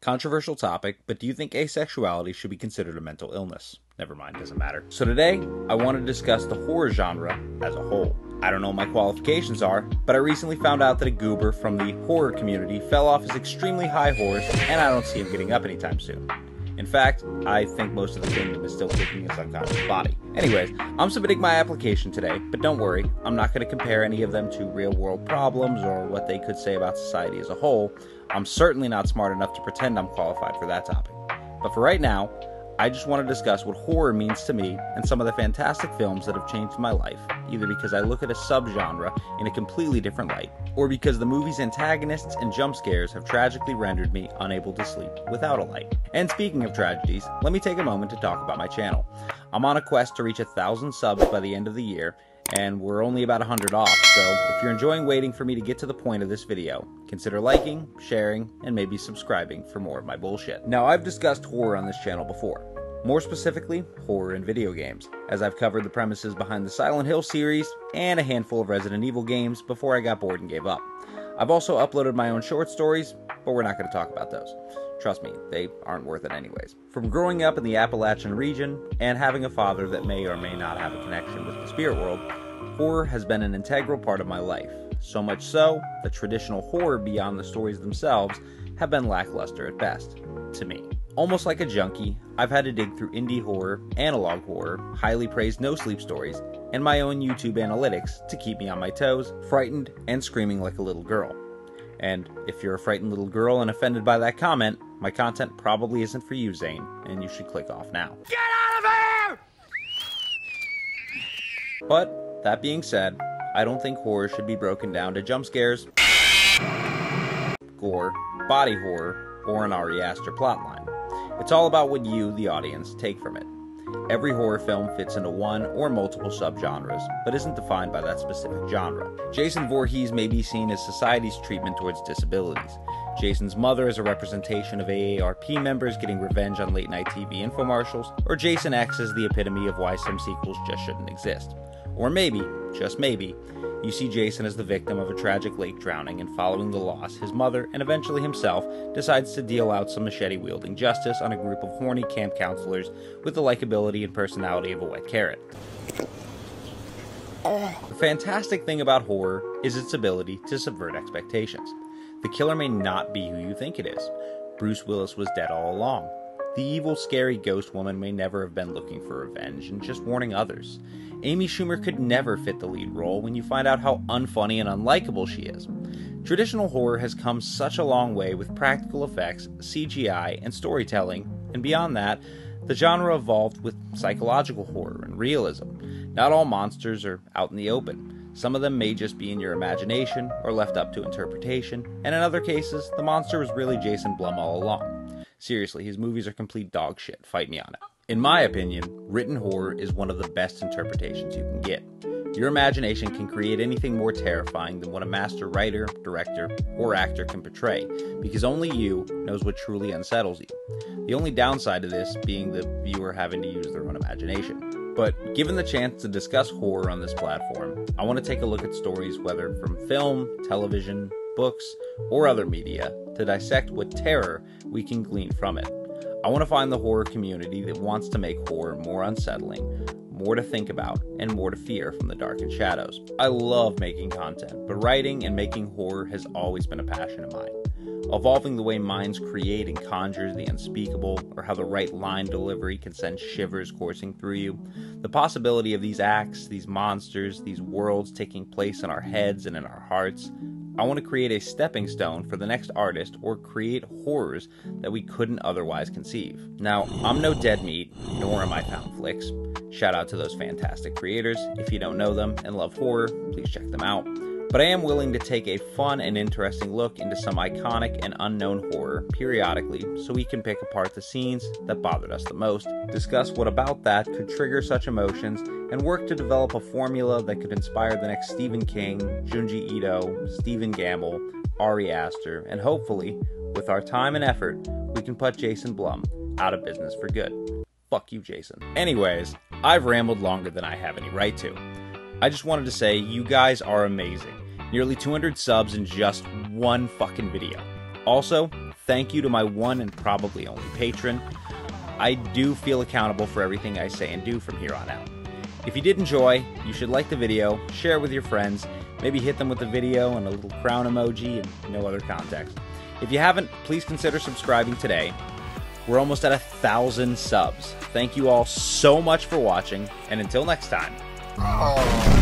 Controversial topic, but do you think asexuality should be considered a mental illness? Never mind, doesn't matter. So today, I want to discuss the horror genre as a whole. I don't know what my qualifications are, but I recently found out that a goober from the horror community fell off his extremely high horse, and I don't see him getting up anytime soon. In fact, I think most of the kingdom is still kicking its unconscious body. Anyways, I'm submitting my application today, but don't worry, I'm not going to compare any of them to real-world problems or what they could say about society as a whole. I'm certainly not smart enough to pretend I'm qualified for that topic. But for right now, I just want to discuss what horror means to me and some of the fantastic films that have changed my life, either because I look at a subgenre in a completely different light, or because the movie's antagonists and jump scares have tragically rendered me unable to sleep without a light. And speaking of tragedies, let me take a moment to talk about my channel. I'm on a quest to reach 1,000 subs by the end of the year, and we're only about 100 off, so if you're enjoying waiting for me to get to the point of this video, consider liking, sharing, and maybe subscribing for more of my bullshit. Now, I've discussed horror on this channel before. More specifically, horror in video games, as I've covered the premises behind the Silent Hill series and a handful of Resident Evil games before I got bored and gave up. I've also uploaded my own short stories, but we're not going to talk about those. Trust me, they aren't worth it anyways. From growing up in the Appalachian region and having a father that may or may not have a connection with the spirit world, horror has been an integral part of my life. So much so that traditional horror beyond the stories themselves have been lackluster at best, to me. Almost like a junkie, I've had to dig through indie horror, analog horror, highly praised no-sleep stories, and my own YouTube analytics to keep me on my toes, frightened, and screaming like a little girl. And if you're a frightened little girl and offended by that comment, my content probably isn't for you, Zane, and you should click off now. Get out of here! But, that being said, I don't think horror should be broken down to jump scares, gore, body horror, or an Ari Aster plotline. It's all about what you, the audience, take from it. Every horror film fits into one or multiple subgenres, but isn't defined by that specific genre. Jason Voorhees may be seen as society's treatment towards disabilities. Jason's mother is a representation of AARP members getting revenge on late-night TV infomercials, or Jason X is the epitome of why some sequels just shouldn't exist. Or maybe, just maybe, you see Jason as the victim of a tragic lake drowning, and following the loss, his mother, and eventually himself, decides to deal out some machete-wielding justice on a group of horny camp counselors with the likability and personality of a wet carrot. The fantastic thing about horror is its ability to subvert expectations. The killer may not be who you think it is. Bruce Willis was dead all along. The evil, scary ghost woman may never have been looking for revenge and just warning others. Amy Schumer could never fit the lead role when you find out how unfunny and unlikable she is. Traditional horror has come such a long way with practical effects, CGI, and storytelling, and beyond that, the genre evolved with psychological horror and realism. Not all monsters are out in the open. Some of them may just be in your imagination or left up to interpretation, and in other cases, the monster was really Jason Blum all along. Seriously, his movies are complete dog shit, fight me on it. In my opinion, written horror is one of the best interpretations you can get. Your imagination can create anything more terrifying than what a master writer, director, or actor can portray, because only you knows what truly unsettles you. The only downside to this being the viewer having to use their own imagination. But given the chance to discuss horror on this platform, I want to take a look at stories whether from film, television, books, or other media to dissect what terror we can glean from it. I want to find the horror community that wants to make horror more unsettling, more to think about, and more to fear from the dark and shadows. I love making content, but writing and making horror has always been a passion of mine. Evolving the way minds create and conjure the unspeakable, or how the right line delivery can send shivers coursing through you. The possibility of these acts, these monsters, these worlds taking place in our heads and in our hearts. I want to create a stepping stone for the next artist or create horrors that we couldn't otherwise conceive. Now, I'm no dead meat, nor am I Found Flicks. Shout out to those fantastic creators. If you don't know them and love horror, please check them out. But I am willing to take a fun and interesting look into some iconic and unknown horror periodically so we can pick apart the scenes that bothered us the most, discuss what about that could trigger such emotions, and work to develop a formula that could inspire the next Stephen King, Junji Ito, Stephen Gamble, Ari Aster, and hopefully, with our time and effort, we can put Jason Blum out of business for good. Fuck you, Jason. Anyways, I've rambled longer than I have any right to. I just wanted to say you guys are amazing. Nearly 200 subs in just one fucking video. Also, thank you to my one and probably only patron. I do feel accountable for everything I say and do from here on out. If you did enjoy, you should like the video, share it with your friends, maybe hit them with the video and a little crown emoji and no other context. If you haven't, please consider subscribing today. We're almost at 1,000 subs. Thank you all so much for watching, and until next time.